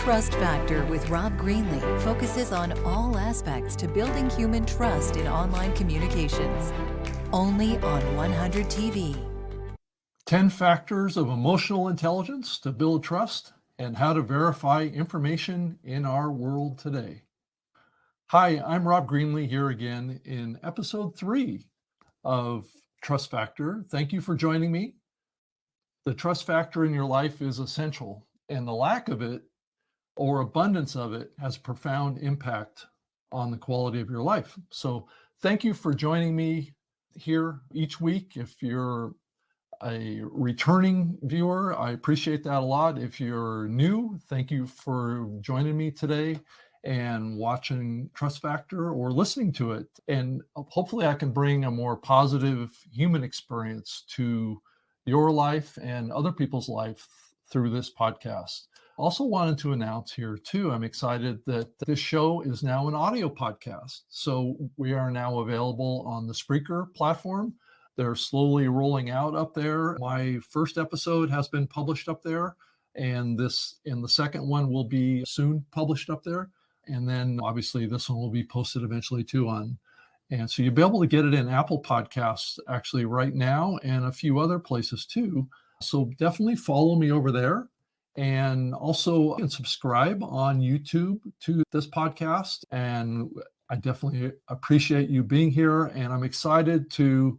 Trust Factor with Rob Greenlee focuses on all aspects to building human trust in online communications. Only on 100 TV. 10 factors of emotional intelligence to build trust and how to verify information in our world today. Hi, I'm Rob Greenlee here again in episode 3 of Trust Factor. Thank you for joining me. The trust factor in your life is essential, and the lack of it or abundance of it has profound impact on the quality of your life. So thank you for joining me here each week. If you're a returning viewer, I appreciate that a lot. If you're new, thank you for joining me today and watching Trust Factor or listening to it. And hopefully I can bring a more positive human experience to your life and other people's life through this podcast. Also wanted to announce here too, I'm excited that this show is now an audio podcast. So we are now available on the Spreaker platform. They're slowly rolling out up there. My first episode has been published up there, and the second one will be soon published up there. And then obviously this one will be posted eventually too on. And so you'll be able to get it in Apple Podcasts actually right now and a few other places too. So definitely follow me over there. And also you can subscribe on YouTube to this podcast. And I definitely appreciate you being here. And I'm excited to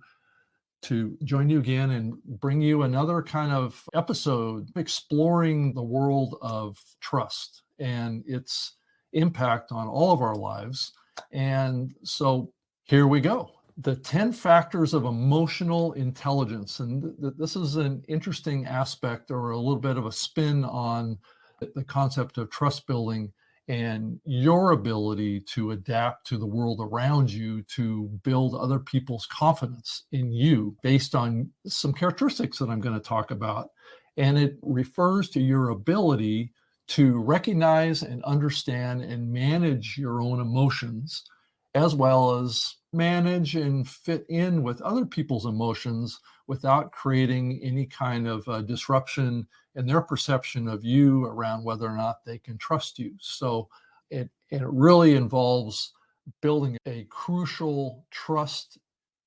join you again and bring you another kind of episode exploring the world of trust and its impact on all of our lives. And so here we go. The 10 factors of emotional intelligence. And this is an interesting aspect or a little bit of a spin on the concept of trust building and your ability to adapt to the world around you to build other people's confidence in you based on some characteristics that I'm going to talk about. And it refers to your ability to recognize and understand and manage your own emotions, as well as manage and fit in with other people's emotions without creating any kind of disruption in their perception of you around whether or not they can trust you. So it really involves building a crucial trust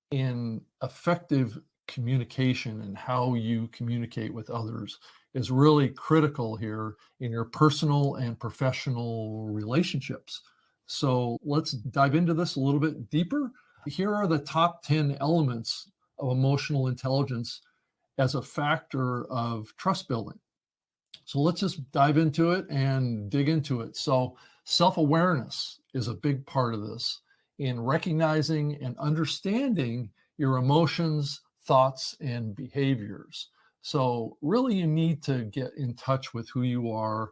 in effective communication, and how you communicate with others is really critical here in your personal and professional relationships. So let's dive into this a little bit deeper. Here are the top 10 elements of emotional intelligence as a factor of trust building. So let's just dive into it and dig into it. So self-awareness is a big part of this in recognizing and understanding your emotions, thoughts, and behaviors. So really you need to get in touch with who you are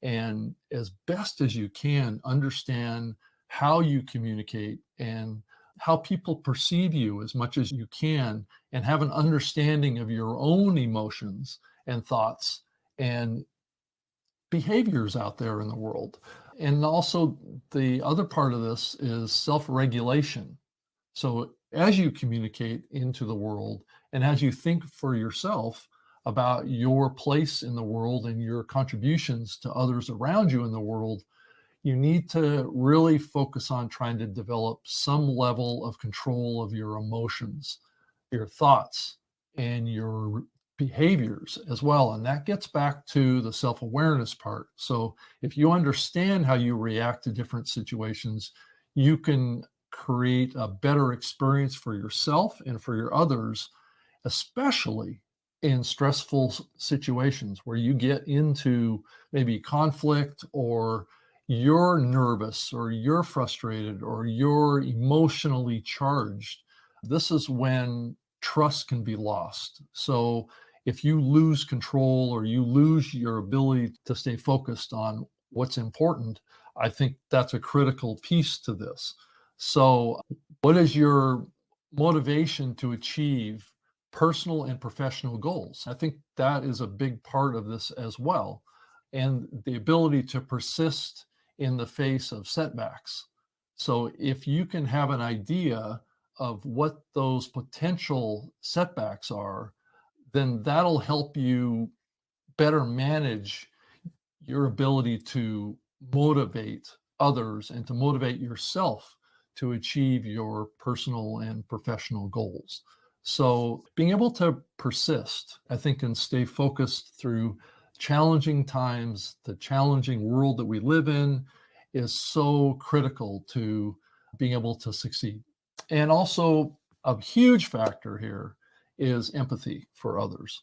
and as best as you can understand how you communicate and how people perceive you as much as you can, and have an understanding of your own emotions and thoughts and behaviors out there in the world. And also the other part of this is self-regulation. So as you communicate into the world and as you think for yourself about your place in the world and your contributions to others around you in the world, you need to really focus on trying to develop some level of control of your emotions, your thoughts, and your behaviors as well. And that gets back to the self-awareness part. So if you understand how you react to different situations, you can create a better experience for yourself and for your others, especially in stressful situations where you get into maybe conflict, or you're nervous, or you're frustrated, or you're emotionally charged. This is when trust can be lost. So if you lose control or you lose your ability to stay focused on what's important, I think that's a critical piece to this. So what is your motivation to achieve personal and professional goals? I think that is a big part of this as well. And the ability to persist in the face of setbacks. So if you can have an idea of what those potential setbacks are, then that'll help you better manage your ability to motivate others and to motivate yourself to achieve your personal and professional goals. So being able to persist, I think, and stay focused through challenging times, the challenging world that we live in, is so critical to being able to succeed. And also a huge factor here is empathy for others.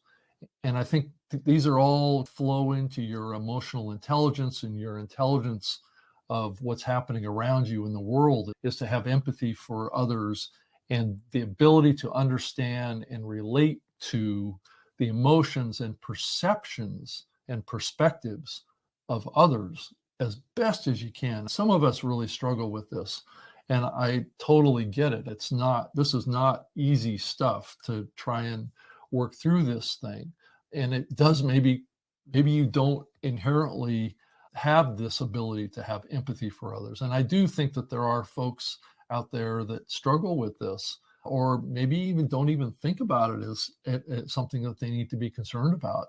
And I think these are all flow into your emotional intelligence and your intelligence of what's happening around you in the world, is to have empathy for others and the ability to understand and relate to the emotions and perceptions and perspectives of others as best as you can. Some of us really struggle with this, and I totally get it. This is not easy stuff to try and work through this thing. And it does maybe you don't inherently have this ability to have empathy for others. And I do think that there are folks out there that struggle with this, or maybe even don't even think about it as something that they need to be concerned about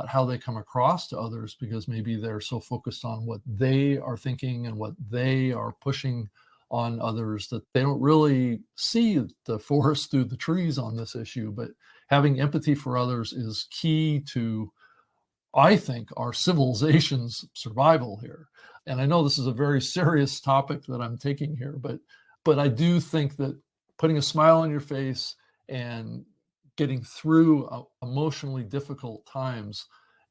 how they come across to others, because maybe they're so focused on what they are thinking and what they are pushing on others that they don't really see the forest through the trees on this issue. But having empathy for others is key to, I think, our civilization's survival here. And I know this is a very serious topic that I'm taking here, but I do think that putting a smile on your face and getting through emotionally difficult times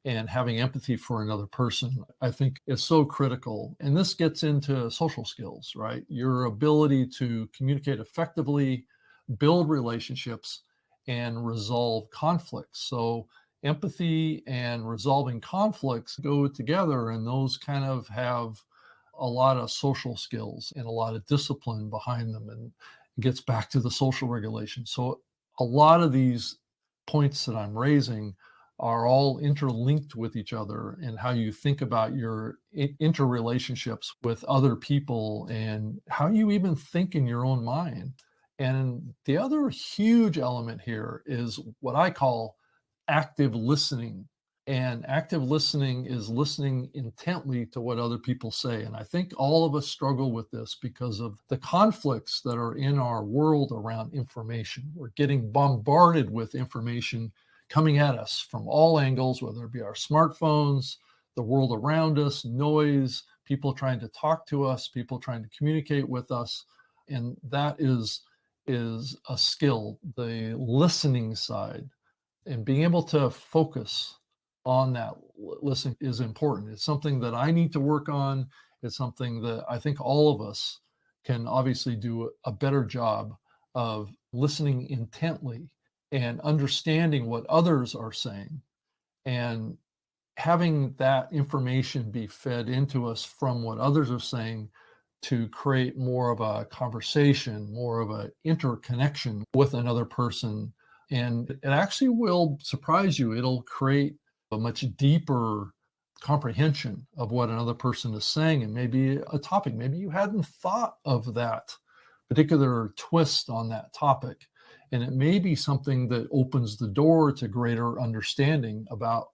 and having empathy for another person, I think, is so critical. And this gets into social skills, right? Your ability to communicate effectively, build relationships, and resolve conflicts. So empathy and resolving conflicts go together, and those kind of have a lot of social skills and a lot of discipline behind them, and it gets back to the social regulation. So a lot of these points that I'm raising are all interlinked with each other, and how you think about your interrelationships with other people and how you even think in your own mind. And the other huge element here is what I call active listening. And active listening is listening intently to what other people say. And I think all of us struggle with this because of the conflicts that are in our world around information. We're getting bombarded with information coming at us from all angles, whether it be our smartphones, the world around us, noise, people trying to talk to us, people trying to communicate with us. And that is a skill, the listening side, and being able to focus on that listening is important. It's something that I need to work on. It's something that I think all of us can obviously do a better job of listening intently and understanding what others are saying, and having that information be fed into us from what others are saying to create more of a conversation, more of an interconnection with another person. And it actually will surprise you. It'll create a much deeper comprehension of what another person is saying, and maybe a topic. Maybe you hadn't thought of that particular twist on that topic. And it may be something that opens the door to greater understanding about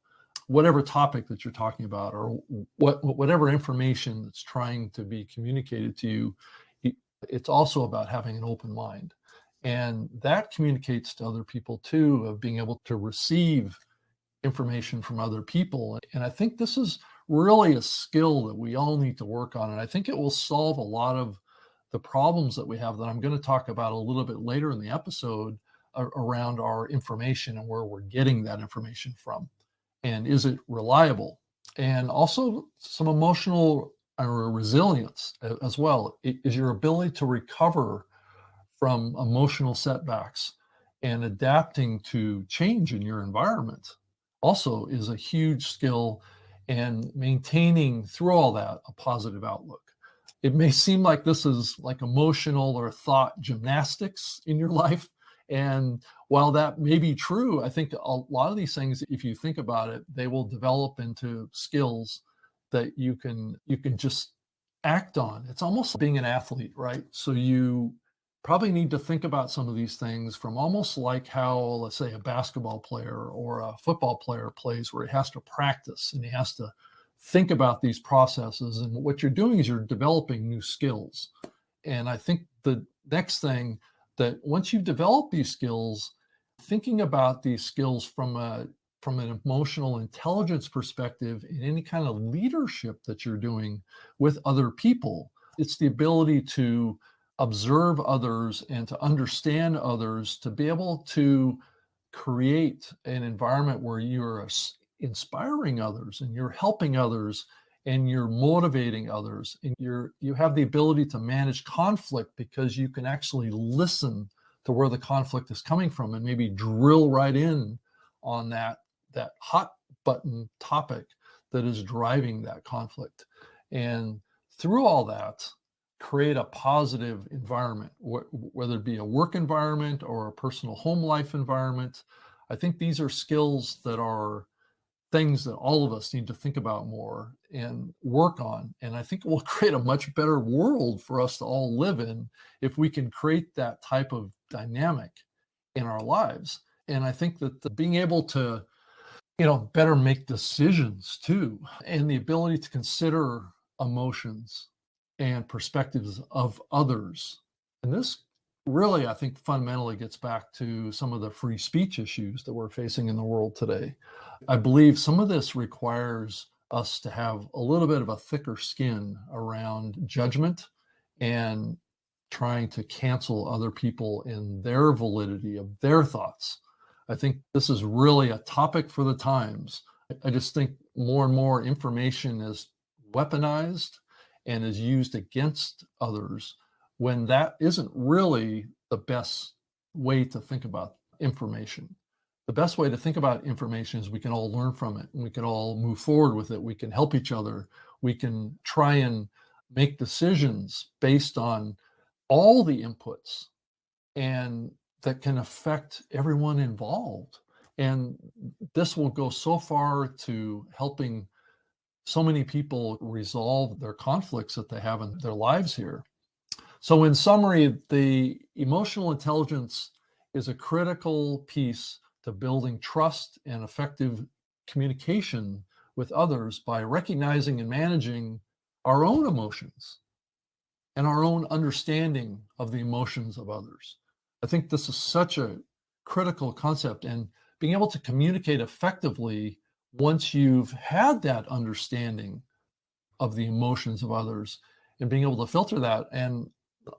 whatever topic that you're talking about, or whatever information that's trying to be communicated to you. It's also about having an open mind. And that communicates to other people too, of being able to receive information from other people. And I think this is really a skill that we all need to work on. And I think it will solve a lot of the problems that we have that I'm going to talk about a little bit later in the episode around our information and where we're getting that information from. And is it reliable? And also some emotional resilience as well. Is your ability to recover from emotional setbacks and adapting to change in your environment also is a huge skill, and maintaining through all that a positive outlook. It may seem like this is like emotional or thought gymnastics in your life. And while that may be true, I think a lot of these things, if you think about it, they will develop into skills that you can just act on. It's almost like being an athlete, right? So you probably need to think about some of these things from almost like how, let's say, a basketball player or a football player plays, where he has to practice and he has to think about these processes. And what you're doing is you're developing new skills. And I think the next thing, that once you've developed these skills, thinking about these skills from an emotional intelligence perspective in any kind of leadership that you're doing with other people, it's the ability to observe others and to understand others, to be able to create an environment where you're inspiring others and you're helping others and you're motivating others, and you have the ability to manage conflict because you can actually listen to where the conflict is coming from and maybe drill right in on that hot button topic that is driving that conflict. And through all that, create a positive environment, whether it be a work environment or a personal home life environment. I think these are skills that are things that all of us need to think about more and work on. And I think it will create a much better world for us to all live in if we can create that type of dynamic in our lives. And I think that being able to, better make decisions too, and the ability to consider emotions and perspectives of others. And this really, I think, fundamentally gets back to some of the free speech issues that we're facing in the world today. I believe some of this requires us to have a little bit of a thicker skin around judgment and trying to cancel other people in their validity of their thoughts. I think this is really a topic for the times. I just think more and more information is weaponized and is used against others when that isn't really the best way to think about information. The best way to think about information is we can all learn from it and we can all move forward with it. We can help each other. We can try and make decisions based on all the inputs and that can affect everyone involved. And this will go so far to helping so many people resolve their conflicts that they have in their lives here. So in summary, the emotional intelligence is a critical piece to building trust and effective communication with others by recognizing and managing our own emotions and our own understanding of the emotions of others. I think this is such a critical concept, and being able to communicate effectively once you've had that understanding of the emotions of others and being able to filter that. And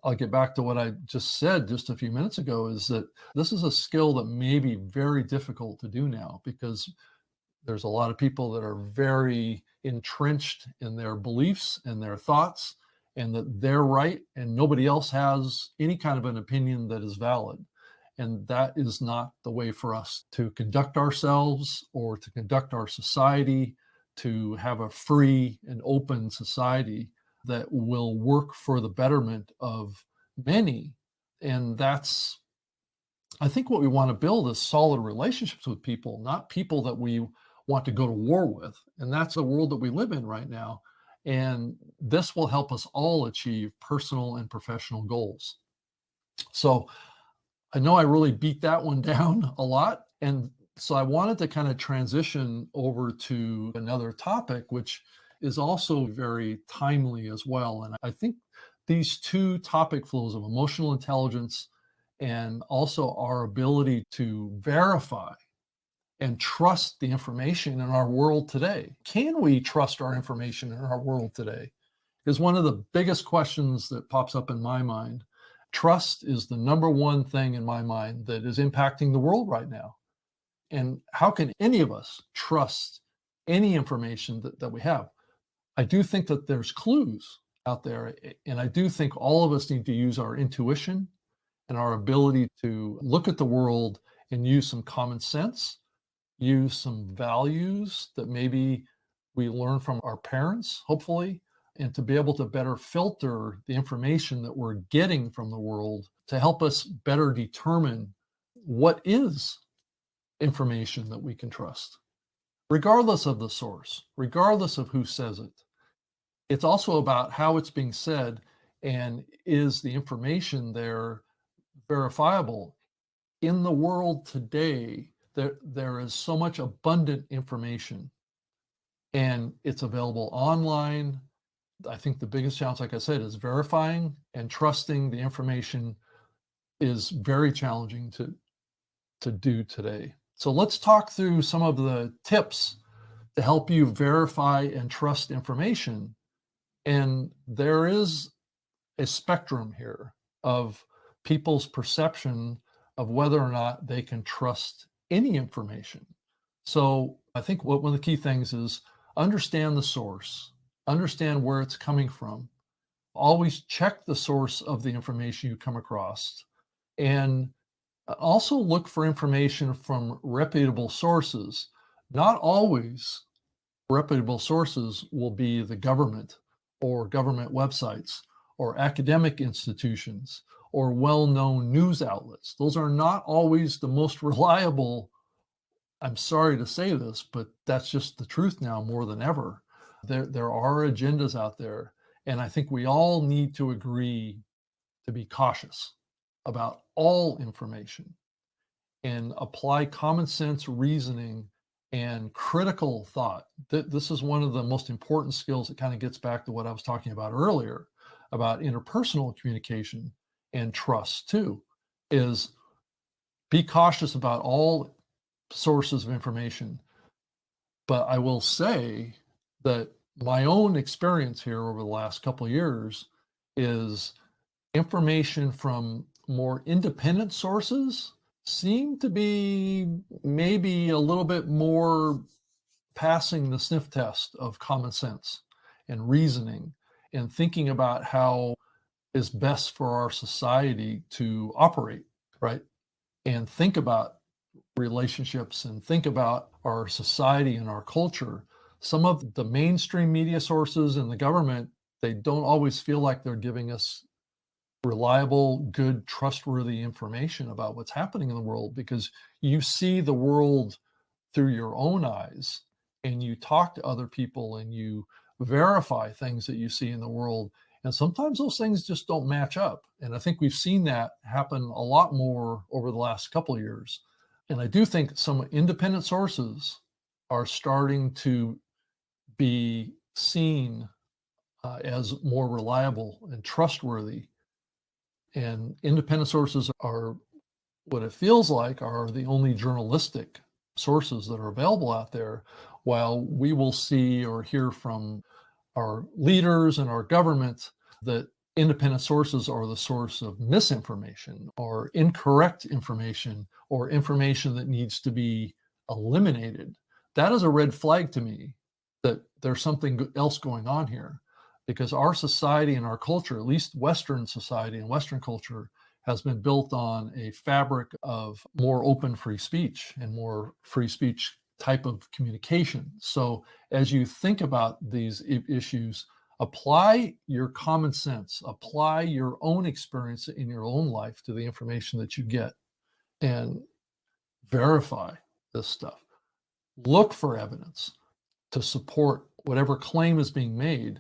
I'll get back to what I just said just a few minutes ago, is that this is a skill that may be very difficult to do now because there's a lot of people that are very entrenched in their beliefs and their thoughts and that they're right and nobody else has any kind of an opinion that is valid. And that is not the way for us to conduct ourselves or to conduct our society, to have a free and open society that will work for the betterment of many. And that's, I think, what we want to build is solid relationships with people, not people that we want to go to war with. And that's the world that we live in right now. And this will help us all achieve personal and professional goals. So I know I really beat that one down a lot. And so I wanted to kind of transition over to another topic, which is also very timely as well. And I think these two topic flows of emotional intelligence and also our ability to verify and trust the information in our world today. Can we trust our information in our world today? Is one of the biggest questions that pops up in my mind. Trust is the number one thing in my mind that is impacting the world right now. And how can any of us trust any information that we have? I do think that there's clues out there, and I do think all of us need to use our intuition and our ability to look at the world and use some common sense, use some values that maybe we learn from our parents, hopefully, and to be able to better filter the information that we're getting from the world to help us better determine what is information that we can trust, regardless of the source, regardless of who says it. It's also about how it's being said, and is the information there verifiable? In the world today, there is so much abundant information and it's available online. I think the biggest challenge, like I said, is verifying and trusting the information is very challenging to do today. So let's talk through some of the tips to help you verify and trust information. And there is a spectrum here of people's perception of whether or not they can trust any information. So I think one of the key things is understand the source, understand where it's coming from. Always check the source of the information you come across, and also look for information from reputable sources. Not always reputable sources will be the government or government websites or academic institutions or well-known news outlets. Those are not always the most reliable. I'm sorry to say this, but that's just the truth now more than ever. There are agendas out there, and I think we all need to agree to be cautious about all information and apply common sense reasoning and critical thought. This is one of the most important skills that kind of gets back to what I was talking about earlier about interpersonal communication and trust too, is be cautious about all sources of information. But I will say that my own experience here over the last couple of years is information from more independent sources seem to be maybe a little bit more passing the sniff test of common sense and reasoning and thinking about how is best for our society to operate, right? And think about relationships and think about our society and our culture. Some of the mainstream media sources and the government, they don't always feel like they're giving us reliable, good, trustworthy information about what's happening in the world, because you see the world through your own eyes and you talk to other people and you verify things that you see in the world. And sometimes those things just don't match up. And I think we've seen that happen a lot more over the last couple of years. And I do think some independent sources are starting to be seen as more reliable and trustworthy. And independent sources are what it feels like are the only journalistic sources that are available out there, while we will see or hear from our leaders and our government that independent sources are the source of misinformation or incorrect information or information that needs to be eliminated. That is a red flag to me that there's something else going on here, because our society and our culture, at least Western society and Western culture, has been built on a fabric of more open free speech and more free speech type of communication. So as you think about these issues, apply your common sense, apply your own experience in your own life to the information that you get, and verify this stuff. Look for evidence to support whatever claim is being made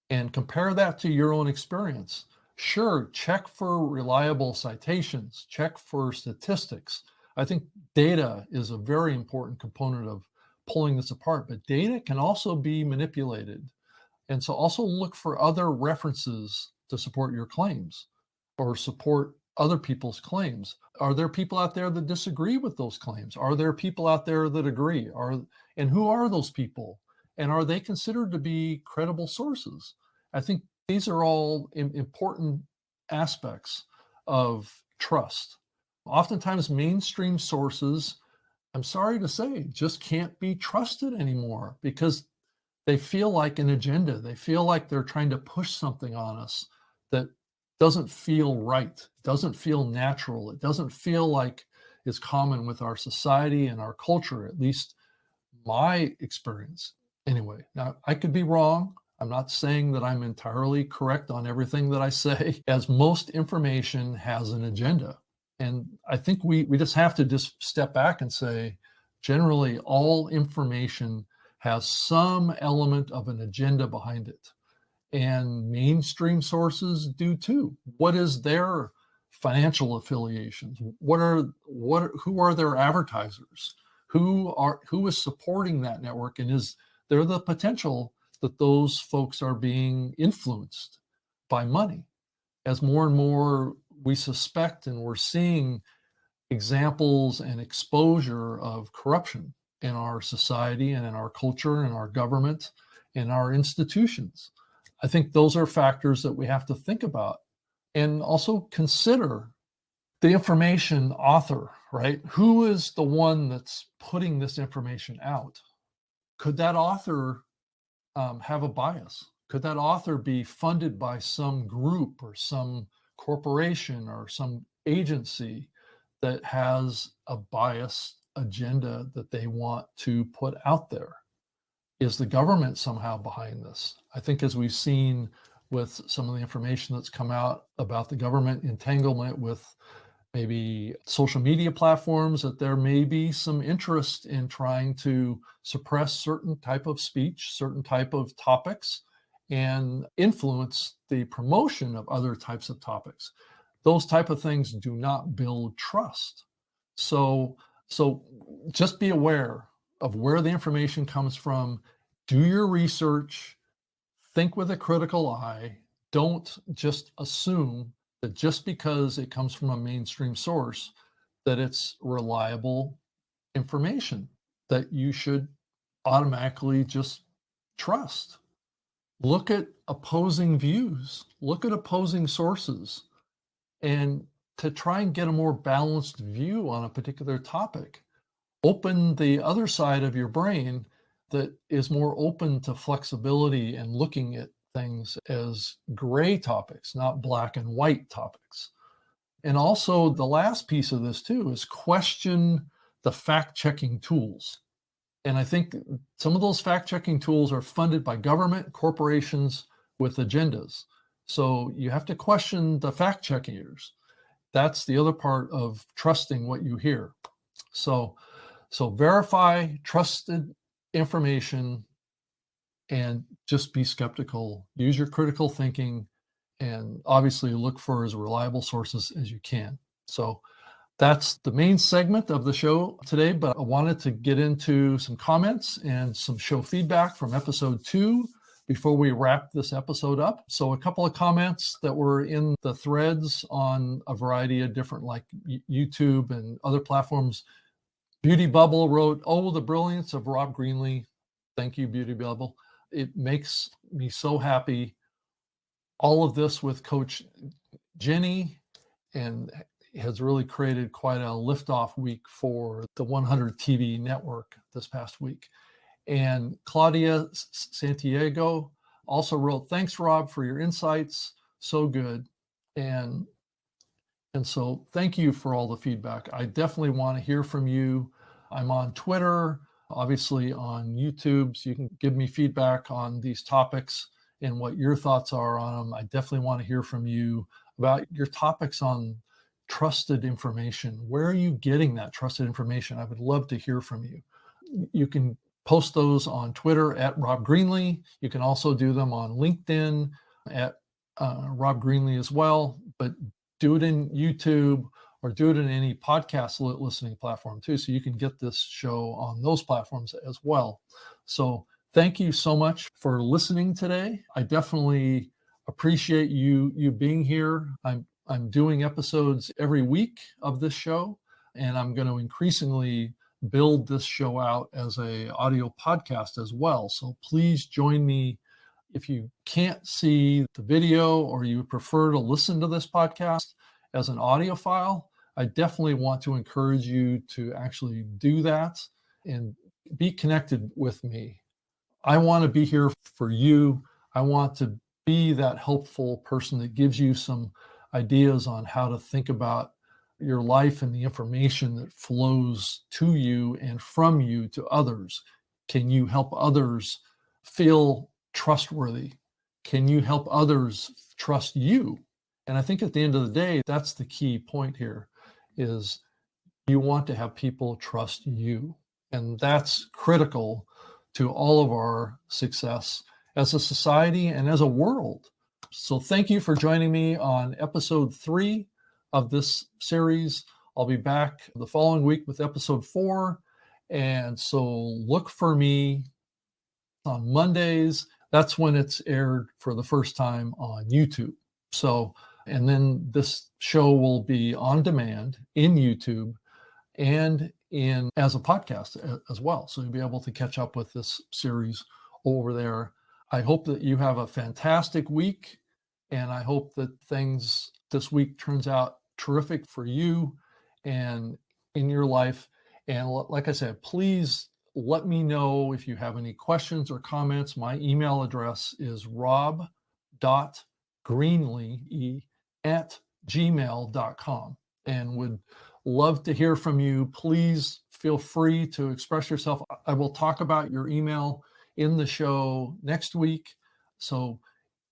and compare that to your own experience. Sure, check for reliable citations, check for statistics. I think data is a very important component of pulling this apart, but data can also be manipulated. And so also look for other references to support your claims or support other people's claims. Are there people out there that disagree with those claims? Are there people out there that agree? And who are those people? And are they considered to be credible sources? I think these are all important aspects of trust. Oftentimes, mainstream sources, I'm sorry to say, just can't be trusted anymore because they feel like an agenda. They feel like they're trying to push something on us that doesn't feel right, doesn't feel natural. It doesn't feel like is common with our society and our culture, at least my experience. Anyway, now I could be wrong. I'm not saying that I'm entirely correct on everything that I say, as most information has an agenda. And I think we just have to just step back and say, generally, all information has some element of an agenda behind it. And mainstream sources do too. What is their financial affiliations? Who are their advertisers? Who is supporting that network? And is There's the potential that those folks are being influenced by money. As more and more we suspect and we're seeing examples and exposure of corruption in our society and in our culture and our government and our institutions. I think those are factors that we have to think about and also consider the information author, right? Who is the one that's putting this information out? Could that author have a bias? Could that author be funded by some group or some corporation or some agency that has a biased agenda that they want to put out there? Is the government somehow behind this? I think as we've seen with some of the information that's come out about the government entanglement with maybe social media platforms, that there may be some interest in trying to suppress certain type of speech, certain type of topics, and influence the promotion of other types of topics. Those type of things do not build trust. So just be aware of where the information comes from. Do your research, think with a critical eye. Don't just assume that just because it comes from a mainstream source, that it's reliable information that you should automatically just trust. Look at opposing views, look at opposing sources, and to try and get a more balanced view on a particular topic. Open the other side of your brain that is more open to flexibility and looking at things as gray topics, not black and white topics. And also the last piece of this too is question the fact-checking tools. And I think some of those fact-checking tools are funded by government, corporations with agendas. So you have to question the fact-checkers. That's the other part of trusting what you hear. So verify trusted information and just be skeptical. Use your critical thinking and obviously look for as reliable sources as you can. So that's the main segment of the show today, but I wanted to get into some comments and some show feedback from episode 2 before we wrap this episode up. So a couple of comments that were in the threads on a variety of different like YouTube and other platforms. Beauty Bubble wrote, "Oh, the brilliance of Rob Greenlee." Thank you, Beauty Bubble. It makes me so happy. All of this with Coach Jenny, and has really created quite a liftoff week for the 100 TV network this past week. And Claudia Santiago also wrote, "Thanks, Rob, for your insights. So good." And so thank you for all the feedback. I definitely want to hear from you. I'm on Twitter, obviously on YouTube, so you can give me feedback on these topics and what your thoughts are on them. I definitely want to hear from you about your topics on trusted information. Where are you getting that trusted information? I would love to hear from you. You can post those on Twitter at Rob Greenlee. You can also do them on LinkedIn at Rob Greenlee as well, but do it in YouTube or do it in any podcast listening platform too, so you can get this show on those platforms as well. So thank you so much for listening today. I definitely appreciate you being here. I'm doing episodes every week of this show, and I'm going to increasingly build this show out as a audio podcast as well. So please join me. If you can't see the video or you prefer to listen to this podcast as an audio file, I definitely want to encourage you to actually do that and be connected with me. I want to be here for you. I want to be that helpful person that gives you some ideas on how to think about your life and the information that flows to you and from you to others. Can you help others feel trustworthy? Can you help others trust you? And I think at the end of the day, that's the key point here, is you want to have people trust you. And that's critical to all of our success as a society and as a world. So thank you for joining me on episode 3 of this series. I'll be back the following week with episode 4. And so look for me on Mondays. That's when it's aired for the first time on YouTube. So, and then this show will be on demand in YouTube and in as a podcast as well. So you'll be able to catch up with this series over there. I hope that you have a fantastic week, and I hope that things this week turns out terrific for you and in your life. And like I said, please let me know if you have any questions or comments. My email address is rob.greenlee@gmail.com, and would love to hear from you. Please feel free to express yourself. I will talk about your email in the show next week. So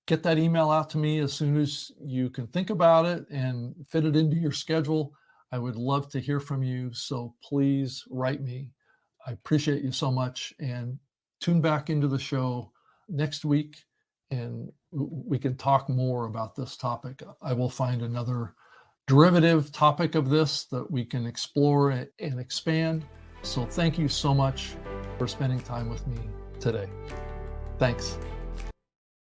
get that email out to me as soon as you can think about it and fit it into your schedule. I would love to hear from you. So please write me. I appreciate you so much, and tune back into the show next week and we can talk more about this topic. I will find another derivative topic of this that we can explore and expand. So thank you so much for spending time with me today. Thanks.